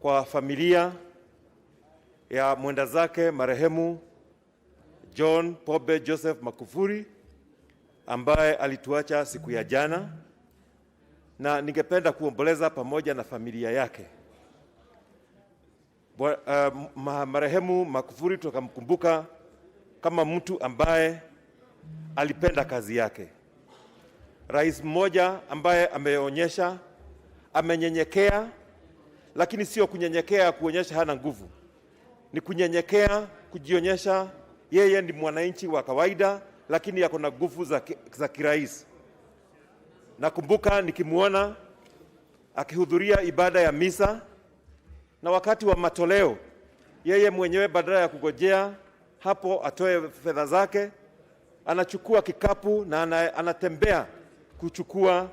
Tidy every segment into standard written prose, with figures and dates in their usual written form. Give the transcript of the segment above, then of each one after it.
kwa familia ya mwenda zake marehemu John Pombe Joseph Magufuli ambaye alituacha siku ya jana, na ningependa kuomboleza pamoja na familia yake. Marehemu Magufuli tukamkumbuka kama mtu ambaye alipenda kazi yake. Rais mmoja ambaye ameonyesha amenyenyekea, lakini sio kunyenyekea kuonyesha hana nguvu. Ni kunyenyekea kujionyesha yeye ni mwananchi wa kawaida, lakini yako na nguvu za kirais. Nakumbuka nikimuona akihudhuria ibada ya misa, na wakati wa matoleo yeye mwenyewe badala ya kugojea hapo atoe fedha zake, anachukua kikapu na anatembea kuchukua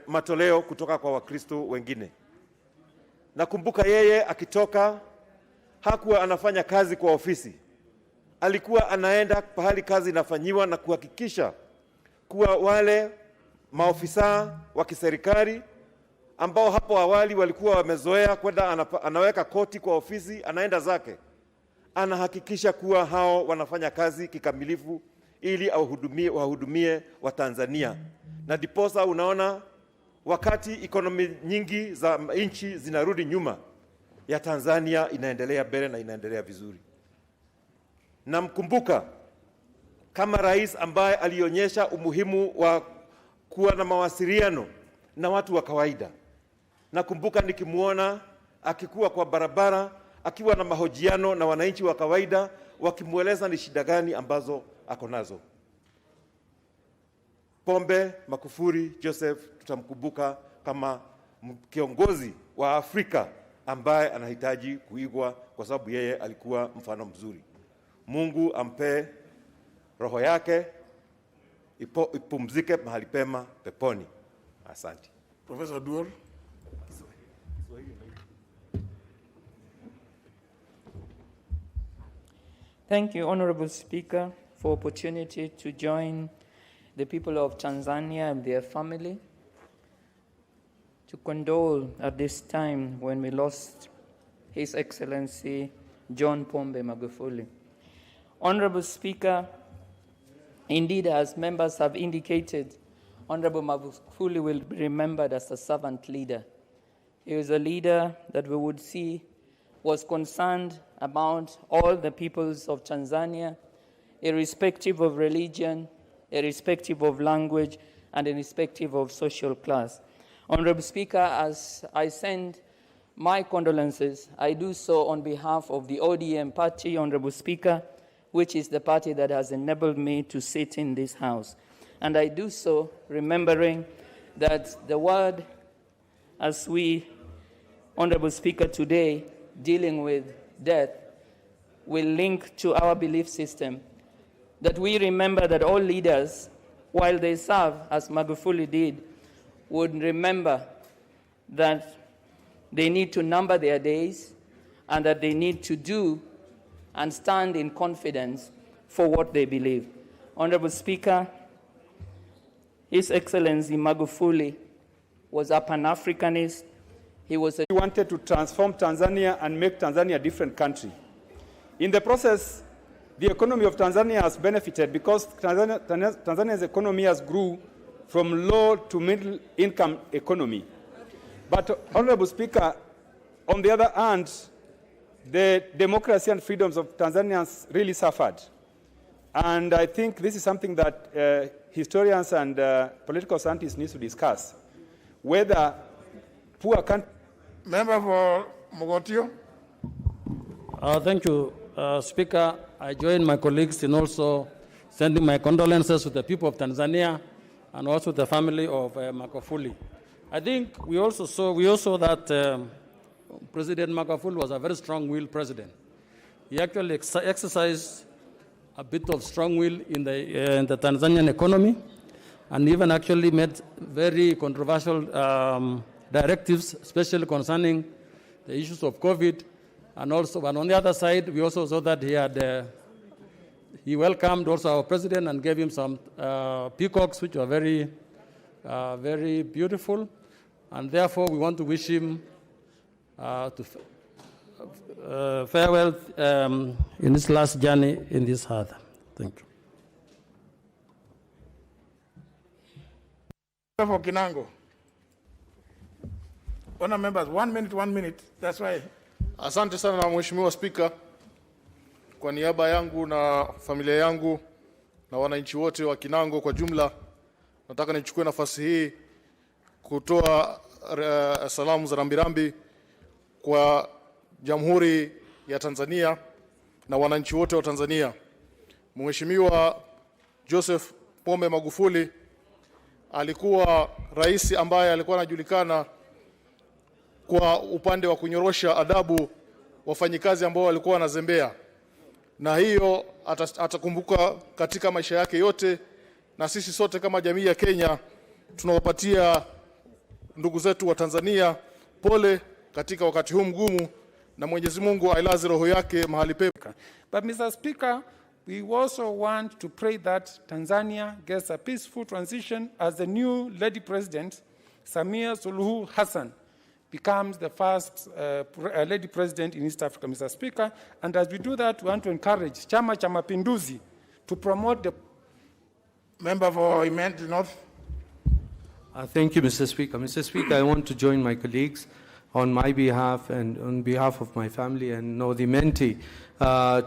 matoleo kutoka kwa Wakristo wengine. Nakumbuka yeye akitoka hakuwa anafanya kazi kwa ofisi. Alikuwa anaenda pahali kazi inafanyiwa na kuhakikisha kuwa wale maofisa wa kiserikali ambao hapo awali walikuwa wamezoea kwenda anaweka koti kwa ofisi, anaenda zake, anahakikisha kuwa hao wanafanya kazi kikamilifu ili wahudumie wa Tanzania. Na diposa unaona wakati ekonomi nyingi za nchi zinarudi nyuma, ya Tanzania inaendelea mbele na inaendelea vizuri. Namkumbuka kama rais ambaye alionyesha umuhimu wa kuwa na mawasiliano na watu wa kawaida. Nakumbuka nikimuona akikuwa kwa barabara akiwa na mahojiano na wananchi wa kawaida, wakimueleza ni shida gani ambazo ako nazo. Pombe Magufuli Joseph tutamkumbuka kama kiongozi wa Afrika ambaye anahitaji kuigwa kwa sababu yeye alikuwa mfano mzuri. Mungu ampe roho yake ipumzike mahali pema peponi. Asante. Professor Duol. Thank you, Honorable Speaker, for opportunity to join the people of Tanzania and their family to condole at this time when we lost His Excellency John Pombe Magufuli. Honorable Speaker, indeed, as members have indicated, Honorable Magufuli will be remembered as a servant leader. He was a leader that we would see was concerned about all the peoples of Tanzania, irrespective of religion, irrespective of language, and irrespective of social class. Honorable Speaker, as I send my condolences, I do so on behalf of the ODM party, Honorable Speaker, which is the party that has enabled me to sit in this House. And I do so remembering that the word, as we, Honorable Speaker, today, dealing with death, will link to our belief system, that we remember that all leaders, while they serve, as Magufuli did, would remember that they need to number their days and that they need to do and stand in confidence for what they believe. Honorable Speaker, His Excellency Magufuli was a Pan-Africanist. He wanted to transform Tanzania and make Tanzania a different country. In the process, the economy of Tanzania has benefited because Tanzania's economy has grew from low to middle income economy. But, Honorable Speaker, on the other hand, the democracy and freedoms of Tanzanians really suffered. And I think this is something that historians and political scientists need to discuss, whether poor countries... Member for Mogotio. Thank you, Speaker. I join my colleagues in also sending my condolences to the people of Tanzania and also the family of Magufuli. I think we also saw that President Magufuli was a very strong-willed president. He actually exercised a bit of strong will in the Tanzanian economy, and even actually made very controversial directives, especially concerning the issues of COVID. And also, and on the other side, we also saw that he welcomed also our president and gave him some peacocks, which were very, very beautiful. And therefore, we want to wish him farewell in his last journey in this earth. Thank you. For Kinango. Honour members, 1 minute. That's why. Asante sana Mheshimiwa Spika. Kwa niaba yangu na familia yangu na wananchi wote wa Kinango kwa jumla, nataka nichukue nafasi hii kutoa salamu za rambirambi kwa Jamhuri ya Tanzania na wananchi wote wa Tanzania. Mheshimiwa Joseph Pombe Magufuli alikuwa rais ambaye alikuwa anajulikana kwa upande wa kunyorosha adabu wafanyikazi ambao walikuwa wanazembea, na hiyo atakumbuka katika maisha yake yote, na sisi sote kama jamii ya Kenya tunawapatia ndugu zetu wa Tanzania pole katika wakati huu mgumu, na Mwenyezi Mungu ailaze roho yake mahali pema. But Mr. Speaker, we also want to pray that Tanzania gets a peaceful transition as the new lady president, Samia Suluhu Hassan, becomes the first lady president in East Africa, Mr. Speaker. And as we do that, we want to encourage Chama cha Mapinduzi to promote the... Member for Imenti North. Thank you, Mr. Speaker. Mr. Speaker, I want to join my colleagues on my behalf and on behalf of my family and North Imenti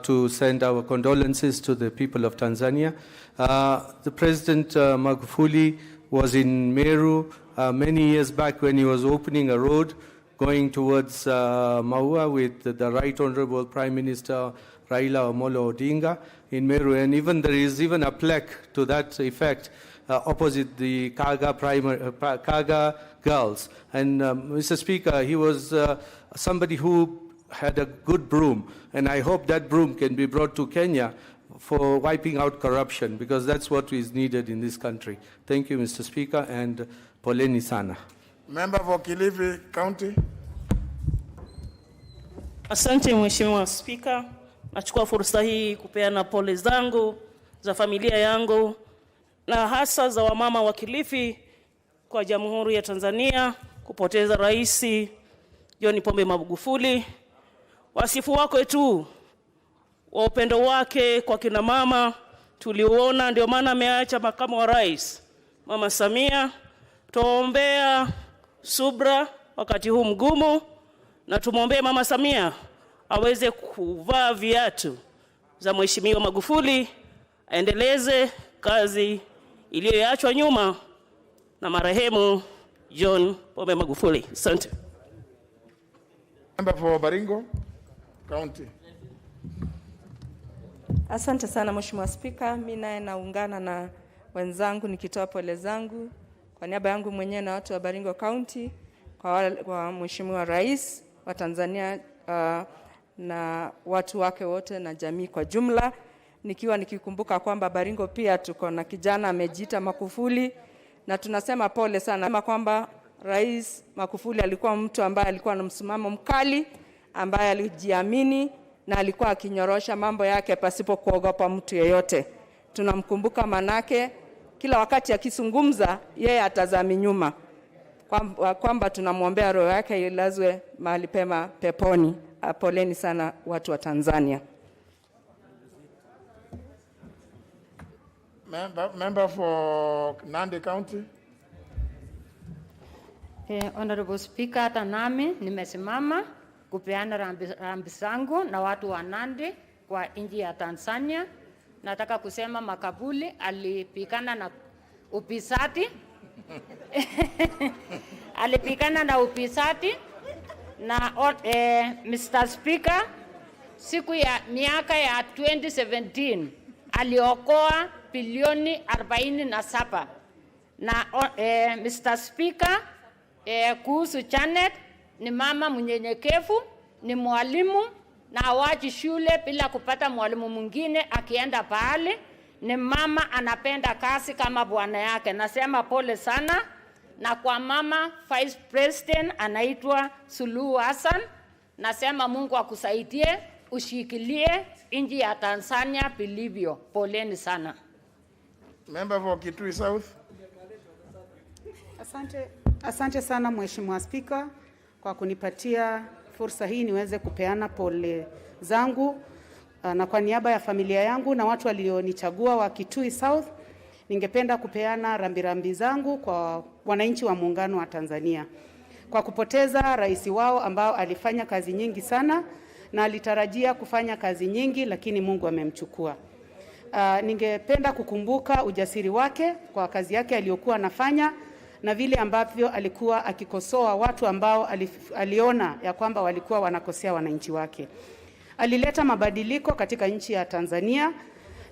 to send our condolences to the people of Tanzania. The President Magufuli was in Meru many years back when he was opening a road going towards Maua with the Right Honorable Prime Minister Raila Amolo Odinga in Meru, and even there is even a plaque to that effect opposite the Kaga girls. And Mr. Speaker, he was somebody who had a good broom, and I hope that broom can be brought to Kenya for wiping out corruption, because that's what is needed in this country. Thank you, Mr. Speaker, and poleni sana. Member for Kilifi County. Asante Mheshimiwa Spika, nachukua fursa hii kupeana pole zangu za familia yangu na hasa za wamama wa Kilifi kwa Jamhuri ya Tanzania kupoteza Rais John Pombe Magufuli. Wasifu wako tu wa upendo wake kwa kina mama tuliuona, ndio maana ameacha makamu wa rais Mama Samia. Tuombea subra wakati huu mgumu, na tumwombee Mama Samia aweze kuvaa viatu za Mheshimiwa Magufuli, aendeleze kazi iliyoachwa nyuma na marehemu John Pombe Magufuli. Asante. Member for Baringo County. Asante sana Mheshimiwa Spika, mimi naye naungana na wenzangu nikitoa pole zangu kwa niaba yangu mwenyewe na watu wa Baringo County kwa Mheshimiwa Rais wa Tanzania na watu wake wote na jamii kwa jumla, nikikumbuka kwamba Baringo pia tuko na kijana amejiita Magufuli, na tunasema pole sana kwamba Rais Magufuli alikuwa mtu ambaye alikuwa na msimamo mkali, ambaye alijiamini na alikuwa akinyorosha mambo yake pasipo kuogopa mtu yeyote. Tunamkumbuka manake kila wakati akizungumza yeye atazami nyuma, kwamba tunamwombea roho yake ilazwe mahali pema peponi. Poleni sana watu wa Tanzania. Member for Nandi County. Honorable Speaker, hata nami nimesimama kupeana rambi zangu na watu wa Nandi kwa nchi ya Tanzania. Nataka kusema Magufuli alipikana na upisati. Alipikana na upisati na Mr. Speaker, siku ya miaka ya 2017 aliokoa bilioni 47 na Mr. Speaker, kuhusu Janet ni mama mnyenyekevu, ni mwalimu na hawachi shule bila kupata mwalimu mwingine akienda pale. Ni mama anapenda kazi kama bwana yake. Nasema pole sana, na kwa mama Vice President anaitwa Suluhu Hassan, nasema Mungu akusaidie ushikilie nchi ya Tanzania vilivyo. Poleni sana. Member for Kitui South. Asante sana Mheshimiwa Spika kwa kunipatia fursa hii niweze kupeana pole zangu na kwa niaba ya familia yangu na watu walionichagua wa Kitui South, ningependa kupeana rambirambi zangu kwa wananchi wa Muungano wa Tanzania kwa kupoteza rais wao ambao alifanya kazi nyingi sana na alitarajia kufanya kazi nyingi, lakini Mungu amemchukua. Ningependa kukumbuka ujasiri wake kwa kazi yake aliyokuwa anafanya na vile ambavyo alikuwa akikosoa watu ambao aliona ya kwamba walikuwa wanakosea wananchi wake. Alileta mabadiliko katika nchi ya Tanzania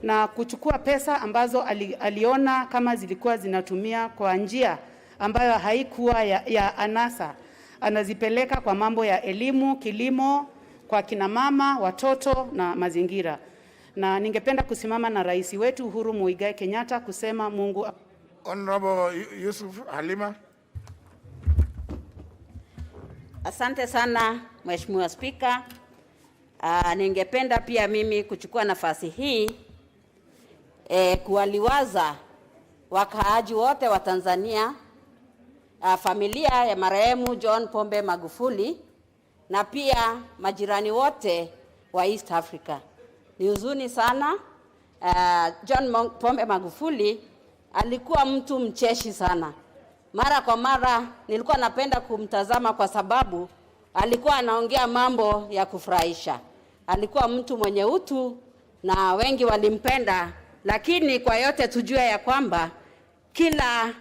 na kuchukua pesa ambazo aliona kama zilikuwa zinatumia kwa njia ambayo haikuwa ya anasa. Anazipeleka kwa mambo ya elimu, kilimo, kwa kina mama, watoto na mazingira. Na ningependa kusimama na rais wetu Uhuru Muigai Kenyatta kusema Mungu. Honorable Yusuf Halima. Asante sana Mheshimiwa Spika. Ningependa pia mimi kuchukua nafasi hii kuwaliwaza wakaaji wote wa Tanzania, familia ya marehemu John Pombe Magufuli na pia majirani wote wa East Africa. Ni huzuni sana. John Pombe Magufuli alikuwa mtu mcheshi sana. Mara kwa mara nilikuwa napenda kumtazama kwa sababu alikuwa anaongea mambo ya kufurahisha. Alikuwa mtu mwenye utu na wengi walimpenda, lakini kwa yote tujue ya kwamba kila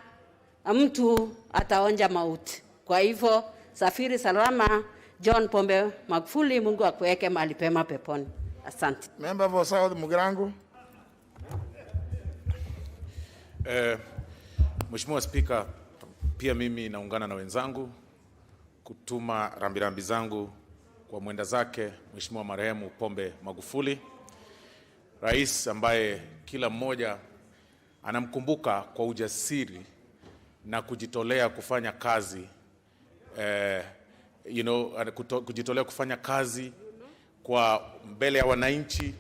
mtu ataonja mauti. Kwa hivyo safiri salama John Pombe Magufuli, Mungu akuweke mahali pema peponi. Asante. Member for South Mugirango. Mheshimiwa Spika, pia mimi naungana na wenzangu kutuma rambirambi zangu kwa mwenda zake Mheshimiwa marehemu Pombe Magufuli, rais ambaye kila mmoja anamkumbuka kwa ujasiri na kujitolea kufanya kazi, kujitolea kufanya kazi kwa mbele ya wananchi,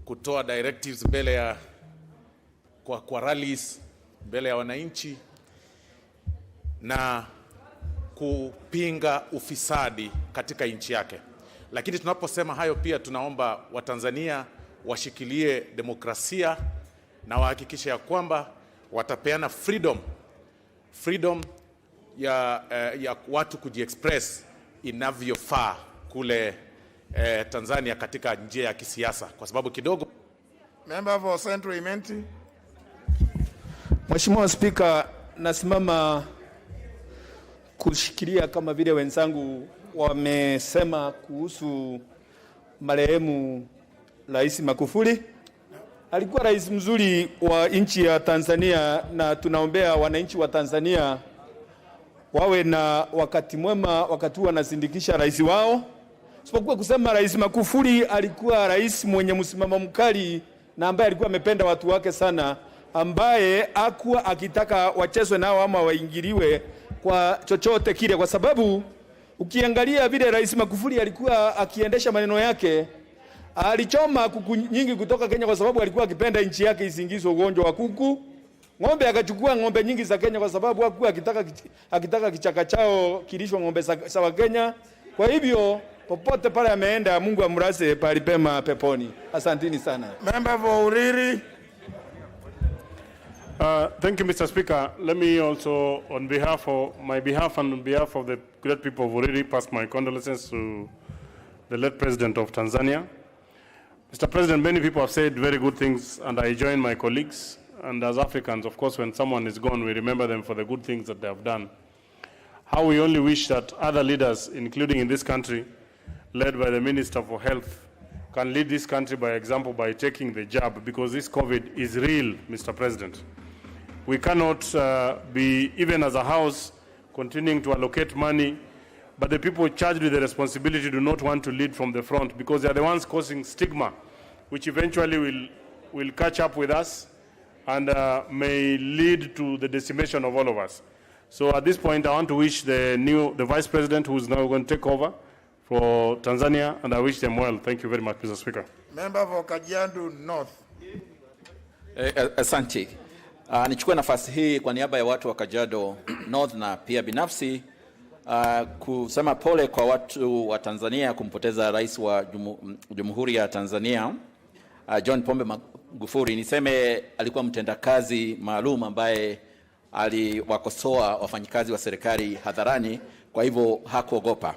kutoa directives mbele ya kwa rallies mbele ya wananchi na kupinga ufisadi katika nchi yake. Lakini tunaposema hayo pia tunaomba Watanzania washikilie demokrasia na wahakikishe ya kwamba watapeana freedom ya watu kujiexpress inavyofaa kule Tanzania katika njia ya kisiasa, kwa sababu kidogo. Member for Central Imenti. Mheshimiwa Spika, nasimama kushikilia kama vile wenzangu wamesema kuhusu marehemu Rais Magufuli. Alikuwa rais mzuri wa nchi ya Tanzania na tunaombea wananchi wa Tanzania wawe na wakati mwema wakati wanasindikisha rais wao. Sipokuwa kusema Rais Magufuli alikuwa rais mwenye msimamo mkali na ambaye alikuwa amependa watu wake sana, ambaye hakuwa akitaka wachezwe nao ama waingiliwe kwa chochote kile, kwa sababu ukiangalia vile Rais Magufuli alikuwa akiendesha maneno yake, alichoma kuku nyingi kutoka Kenya kwa sababu alikuwa akipenda nchi yake isingizwe ugonjwa wa kuku. Ng'ombe akachukua ng'ombe nyingi za Kenya kwa sababu hakuwa akitaka kichaka chao kilishwa ng'ombe za Kenya. Kwa hivyo popote pale ameenda, Mungu amrase pale pema peponi. Asanteni sana. Member for Uriri. Thank you, Mr. Speaker. Let me also, on my behalf and on behalf of the great people of Uriri, pass my condolences to the late President of Tanzania. Mr. President, many people have said very good things, and I join my colleagues. And as Africans, of course, when someone is gone, we remember them for the good things that they have done. How we only wish that other leaders, including in this country, led by the Minister for Health, can lead this country by example by taking the jab, because this COVID is real, Mr. President. We cannot be, even as a house, continuing to allocate money, but the people charged with the responsibility do not want to lead from the front, because they are the ones causing stigma, which eventually will catch up with us and may lead to the decimation of all of us. So at this point, I want to wish the Vice President, who is now going to take over for Tanzania, and I wish them well. Thank you very much, Mr. Speaker. Member for Kajiado North. Asante. Nichukue nafasi hii kwa niaba ya watu wa Kajiado North na pia binafsi kusema pole kwa watu wa Tanzania kumpoteza rais wa Jamhuri ya Tanzania John Pombe Magufuli. Niseme alikuwa mtendakazi maalum ambaye aliwakosoa wafanyikazi wa serikali hadharani, kwa hivyo hakuogopa.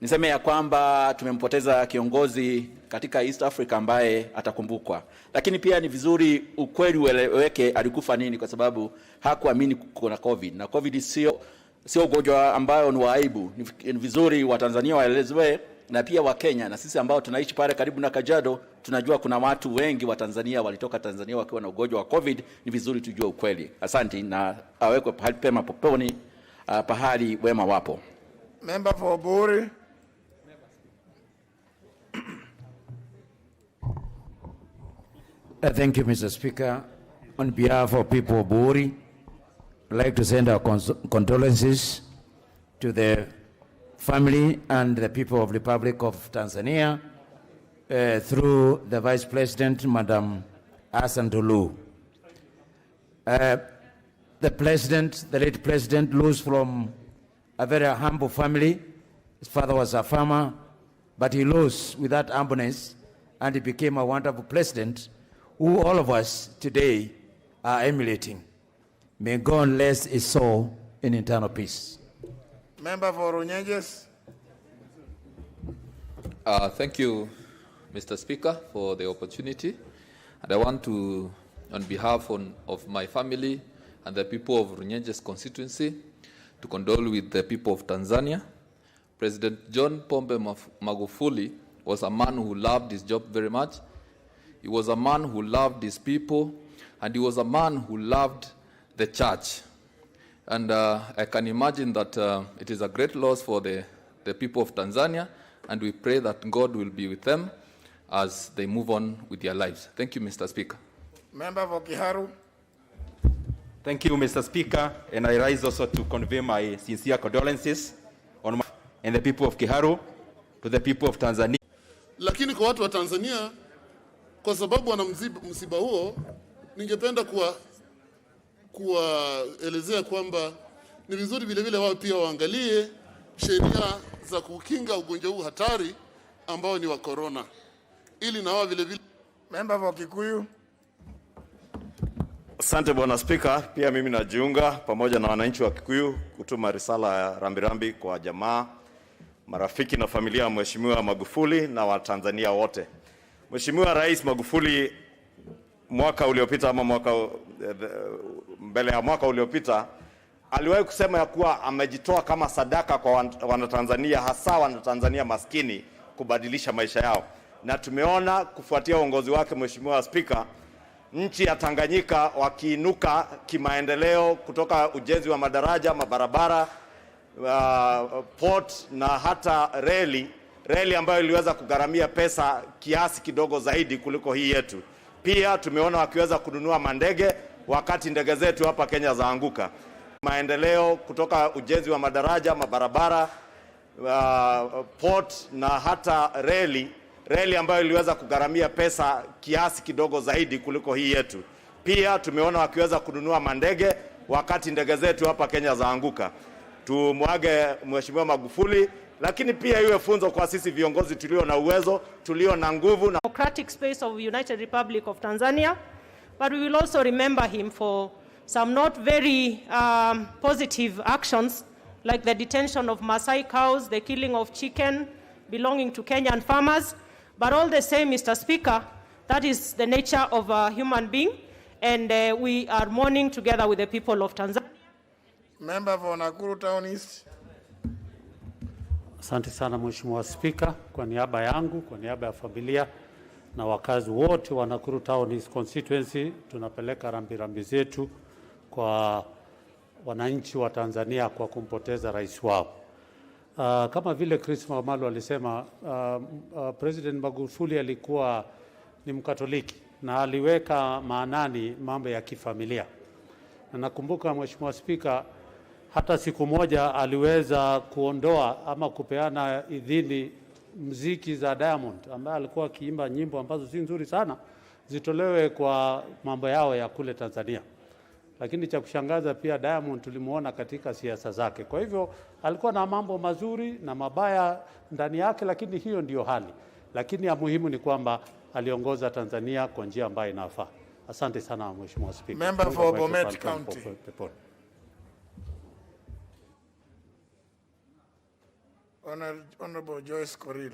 Niseme ya kwamba tumempoteza kiongozi katika East Africa ambaye atakumbukwa. Lakini pia ni vizuri ukweli ueleweke alikufa nini, kwa sababu hakuamini kuna COVID. Na COVID sio ugonjwa ambao ni wa aibu. Ni vizuri wa Tanzania waelezwe na pia wa Kenya, na sisi ambao tunaishi pale karibu na Kajiado tunajua kuna watu wengi wa Tanzania walitoka Tanzania wakiwa na ugonjwa wa COVID. Ni vizuri tujue ukweli. Asante, na awekwe pahali pema poponi, pahali wema wapo. Member for Buri. Thank you, Mr. Speaker. On behalf of people of Buri, I'd like to send our condolences to the family and the people of the Republic of Tanzania through the Vice President, Madam Hassan Tulu. The late president, rose from a very humble family. His father was a farmer, but he rose with that humbleness and he became a wonderful president who all of us today are emulating. May God rest his soul in eternal peace. Member for Runyenjes. Thank you, Mr. Speaker, for the opportunity. And I want to, on behalf of my family and the people of Runyenjes constituency, to condole with the people of Tanzania. President John Pombe Magufuli was a man who loved his job very much. He was a man who loved his people, and he was a man who loved the church. And I can imagine that it is a great loss for the people of Tanzania, and we pray that God will be with them as they move on with their lives. Thank you, Mr. Speaker. Member for Kiharu. Thank you, Mr. Speaker, and I rise also to convey my sincere condolences on my and the people of Kiharu to the people of Tanzania. Lakini kwa watu wa Tanzania, kwa sababu wana msiba huo, ningependa kuwaelezea kwamba ni vizuri vile vile wao pia waangalie sheria za kukinga ugonjwa huu hatari ambao ni wa corona, ili na wao vile vile. Member for Kikuyu. Asante Bwana Speaker, pia mimi najiunga pamoja na wananchi wa Kikuyu kutuma risala ya rambirambi kwa jamaa, marafiki na familia ya Mheshimiwa Magufuli na Watanzania wote. Mheshimiwa Rais Magufuli mwaka uliopita mbele ya mwaka uliopita aliwahi kusema ya kuwa amejitoa kama sadaka kwa Wanatanzania, hasa Wanatanzania maskini, kubadilisha maisha yao. Na tumeona kufuatia uongozi wake Mheshimiwa Speaker, nchi ya Tanganyika wakiinuka kimaendeleo kutoka ujenzi wa madaraja, mabarabara, port na hata reli ambayo iliweza kugharamia pesa kiasi kidogo zaidi kuliko hii yetu. Pia tumeona wakiweza kununua mandege wakati ndege zetu hapa Kenya zaanguka. Maendeleo kutoka ujenzi wa madaraja, mabarabara, port na hata reli ambayo iliweza kugharamia pesa kiasi kidogo zaidi kuliko hii yetu. Pia tumeona wakiweza kununua mandege wakati ndege zetu hapa Kenya zaanguka. Tumwage Mheshimiwa Magufuli, lakini pia iwe funzo kwa sisi viongozi tulio na uwezo, tulio na nguvu na democratic space of United Republic of Tanzania, but we will also remember him for some not very positive actions like the detention of Maasai cows, the killing of chicken belonging to Kenyan farmers. But all the same, Mr. Speaker, that is the nature of a human being, and we are mourning together with the people of Tanzania. Member for Nakuru Town East. Asante sana Mheshimiwa Speaker, kwa niaba yangu, kwa niaba ya familia na wakazi wote wa Nakuru Town East constituency, tunapeleka rambirambi zetu kwa wananchi wa Tanzania kwa kumpoteza rais wao. Kama vile Chris Mamalu alisema, President Magufuli alikuwa ni Mkatoliki na aliweka maanani mambo ya kifamilia. Na nakumbuka Mheshimiwa Speaker, hata siku moja aliweza kuondoa ama kupeana idhini muziki za Diamond ambaye alikuwa akiimba nyimbo ambazo si nzuri sana zitolewe kwa mambo yao ya kule Tanzania. lakini cha kushangaza pia Diamond tulimuona katika siasa zake. Kwa hivyo alikuwa na mambo mazuri na mabaya ndani yake, lakini hiyo ndiyo hali. Lakini ya muhimu ni kwamba aliongoza Tanzania kwa njia ambayo inafaa. Asante sana Mheshimiwa Spika. Member for Bomet County. Honorable Joyce Koril.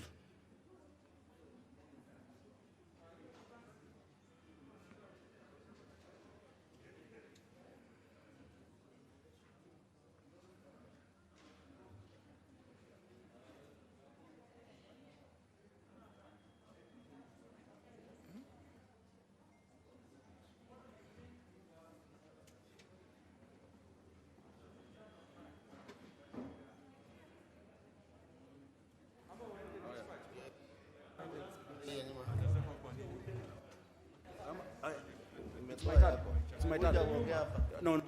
No.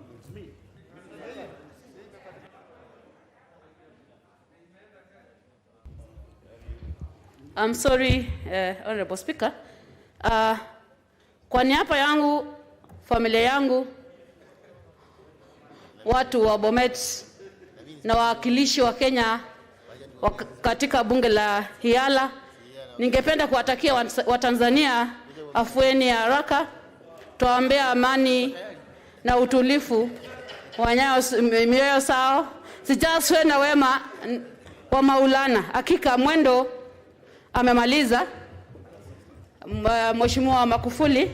I'm sorry, Honorable Speaker. Kwa niaba yangu, familia yangu, watu wa Bomet na wawakilishi wa Kenya katika bunge la Hiala, ningependa kuwatakia Watanzania afueni ya haraka. Tuombea amani na utulifu wa mioyo sao, sijaswe na wema wa Maulana. Hakika mwendo amemaliza Mheshimiwa Magufuli,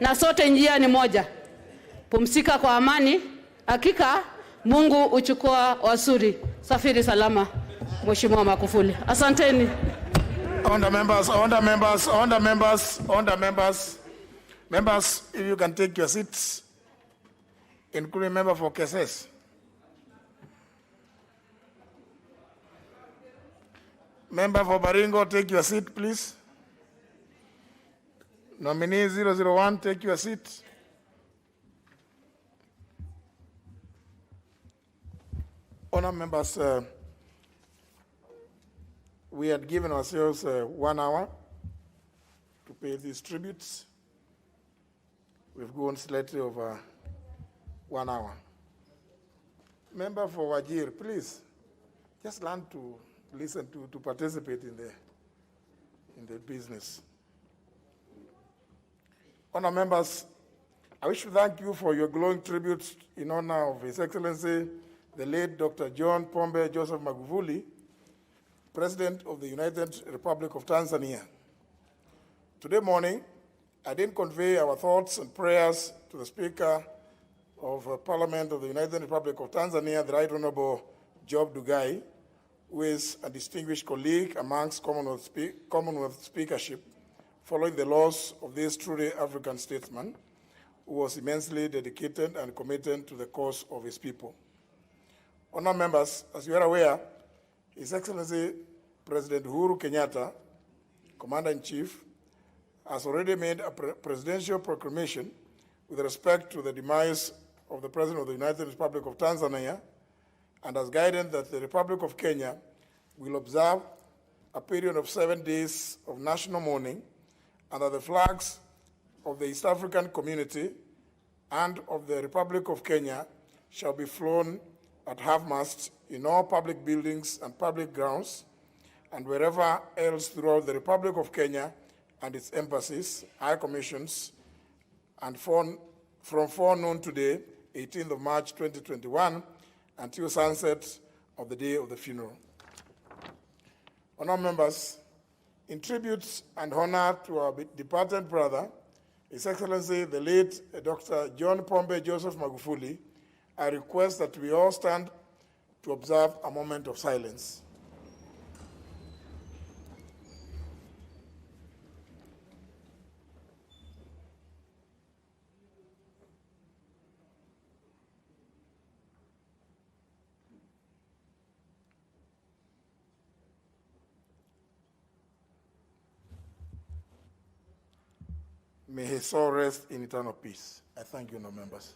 na sote njia ni moja. Pumzika kwa amani. Hakika Mungu uchukua wasuri. Safiri salama Mheshimiwa Magufuli. Asanteni. Members, if you can take your seats, including member for KSS. Member for Baringo, take your seat, please. Nominee 001, take your seat. Honor members, we had given ourselves 1 hour to pay these tributes. We've gone slightly over 1 hour. Member for Wajir, please, just learn to listen to participate in the business. Honor members, I wish to thank you for your glowing tributes in honor of His Excellency, the late Dr. John Pombe Joseph Magufuli, President of the United Republic of Tanzania. Today morning, I didn't convey our thoughts and prayers to the Speaker of Parliament of the United Republic of Tanzania, the Right Honorable Job Ndugai, who is a distinguished colleague amongst Commonwealth Speakership, following the loss of this truly African statesman, who was immensely dedicated and committed to the cause of his people. Honour members, as you are aware, His Excellency President Uhuru Kenyatta, Commander-in-Chief, has already made a presidential proclamation with respect to the demise of the President of the United Republic of Tanzania, and has guided that the Republic of Kenya will observe a period of 7 days of national mourning, and that the flags of the East African community and of the Republic of Kenya shall be flown at half-mast in all public buildings and public grounds, and wherever else throughout the Republic of Kenya and its embassies, high commissions, and from 4 noon today, 18th of March 2021, until sunset of the day of the funeral. Honour members, in tribute and honor to our departed brother, His Excellency the late Dr. John Pombe Joseph Magufuli, I request that we all stand to observe a moment of silence. May his soul rest in eternal peace. I thank you, no members.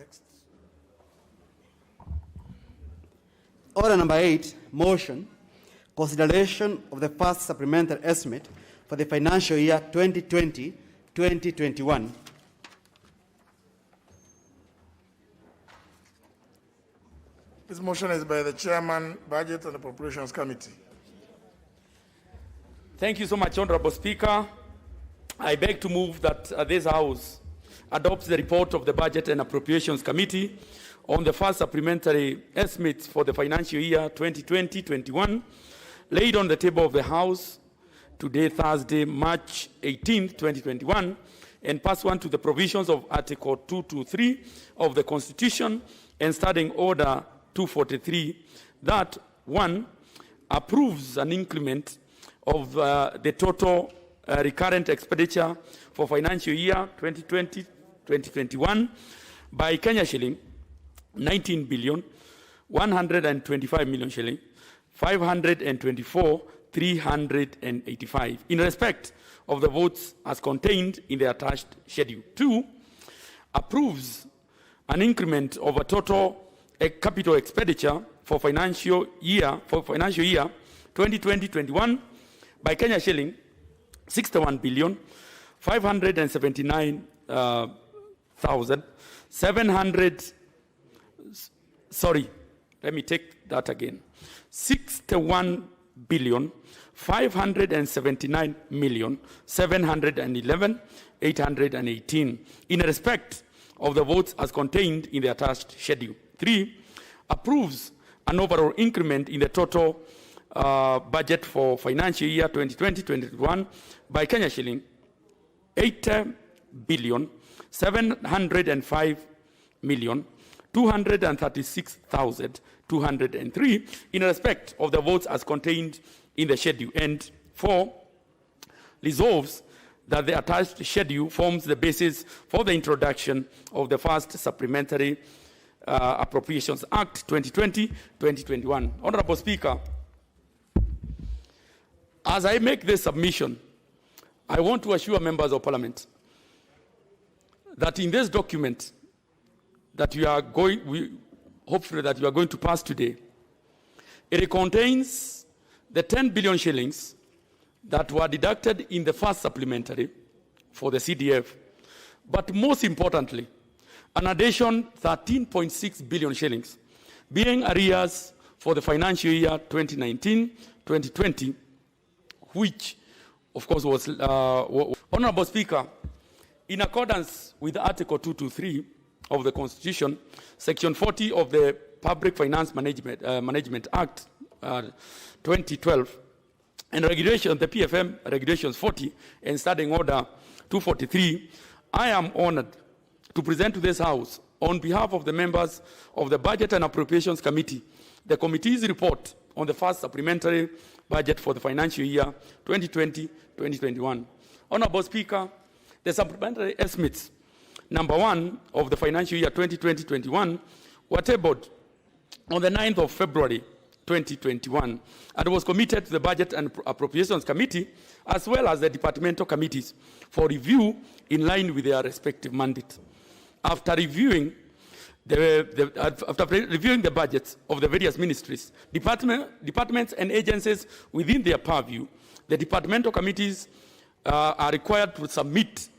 Next. Order number 8, motion, consideration of the first supplementary estimate for the financial year 2020-2021. This motion is by the Chairman, Budget and Appropriations Committee. Thank you so much, Honorable Speaker. I beg to move that this House adopts the report of the Budget and Appropriations Committee on the first supplementary estimates for the financial year 2020-21, laid on the table of the House today, Thursday, March 18, 2021, and pursuant to the provisions of Article 223 of the Constitution and Standing Order 243, that 1, approves an increment of the total recurrent expenditure for financial year 2020-2021 by Kenya shilling 19 billion 125 million shilling 524 385 in respect of the votes as contained in the attached schedule. 2, approves an increment of a total capital expenditure for financial year 2020-21 by Kenya shilling 61 billion 579 700. Sorry, let me take that again. 61 billion 579 million 711 818 in respect of the votes as contained in the attached schedule. 3, approves an overall increment in the total budget for financial year 2020-2021 by Kenya shilling 80 billion 705 million 236,203 in respect of the votes as contained in the schedule. And 4, resolves that the attached schedule forms the basis for the introduction of the first Supplementary Appropriations Act 2020-2021. Honorable Speaker, as I make this submission, I want to assure members of Parliament that in this document that hopefully that you are going to pass today, it contains the 10 billion shillings that were deducted in the first supplementary for the CDF, but most importantly, an addition 13.6 billion shillings being arrears for the financial year 2019-2020, which of course was Honorable Speaker, in accordance with Article 223 of the Constitution, Section 40 of the Public Finance Management Act 2012, and regulation, the PFM Regulations 40 and Standing Order 243, I am honored to present to this House, on behalf of the members of the Budget and Appropriations Committee, the committee's report on the first supplementary budget for the financial year 2020-2021. Honorable Speaker, the supplementary estimates number 1 of the financial year 2020-21 were tabled on the 9th of February 2021 and was committed to the Budget and Appropriations Committee as well as the departmental committees for review in line with their respective mandate. After reviewing the budgets of the various ministries, departments and agencies within their purview, the departmental committees are required to submit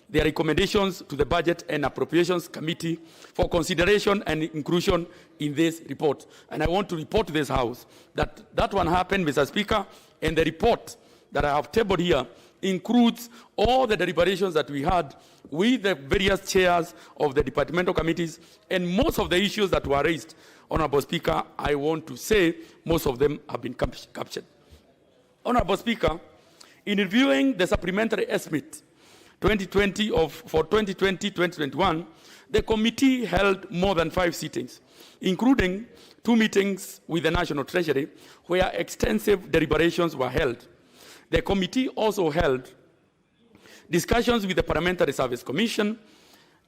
their recommendations to the Budget and Appropriations Committee for consideration and inclusion in this report. And I want to report to this House that that one happened, Mr. Speaker, and the report that I have tabled here includes all the deliberations that we had with the various chairs of the departmental committees, and most of the issues that were raised, Honorable Speaker, I want to say most of them have been captured. Honorable Speaker, in reviewing the supplementary estimate for 2020-2021, the committee held more than 5 sittings, including 2 meetings with the National Treasury, where extensive deliberations were held. The committee also held discussions with the Parliamentary Service Commission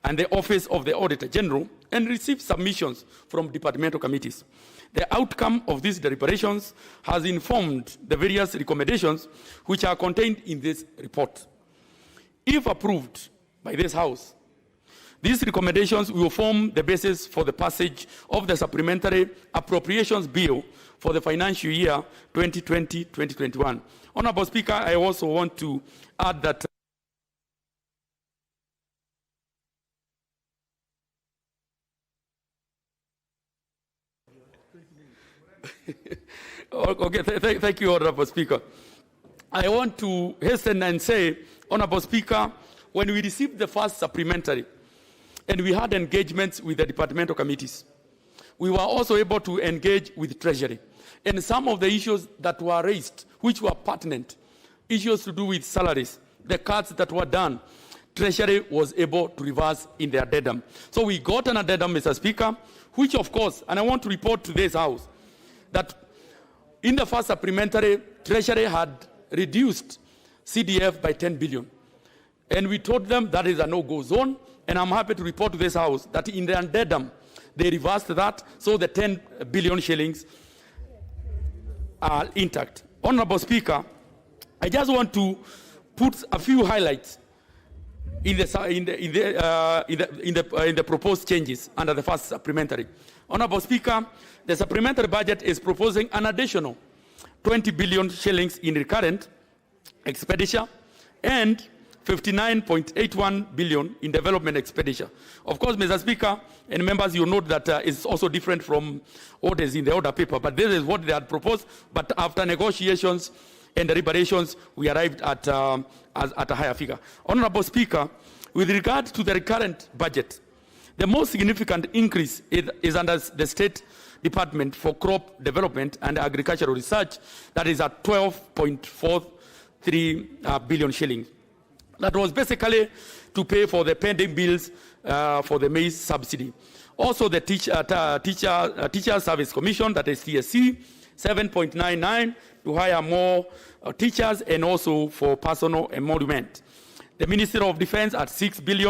and the Office of the Auditor General and received submissions from departmental committees. The outcome of these deliberations has informed the various recommendations which are contained in this report. If approved by this House, These recommendations will form the basis for the passage of the Supplementary Appropriations Bill for the financial year 2020-2021. Honorable Speaker, I also want to add that okay, thank you, Honorable Speaker. I want to hasten and say, Honorable Speaker, when we received the first supplementary and we had engagements with the departmental committees, we were also able to engage with Treasury. And some of the issues that were raised, which were pertinent, issues to do with salaries, the cuts that were done, Treasury was able to reverse in their addendum. So we got an addendum, Mr. Speaker, which of course, and I want to report to this House, that in the first supplementary, Treasury had reduced CDF by 10 billion. And we told them that is a no-go zone, and I'm happy to report to this House that in the addendum, they reversed that, so the 10 billion shillings are intact. Honorable Speaker, I just want to put a few highlights in the proposed changes under the first supplementary. Honorable Speaker, the supplementary budget is proposing an additional 20 billion shillings in recurrent expenditure and 59.81 billion in development expenditure. Of course, Mr. Speaker, and members, you note that it's also different from orders in the order paper, but this is what they had proposed. But after negotiations and deliberations, we arrived at a higher figure. Honorable Speaker, with regard to the recurrent budget, the most significant increase is under the State Department for Crop Development and Agricultural Research, that is at 12.43 billion shillings. That was basically to pay for the pending bills for the maize subsidy. Also the Teacher Service Commission, that is TSC, 7.99 to hire more teachers and also for personal emolument. The Ministry of Defense at 6 billion.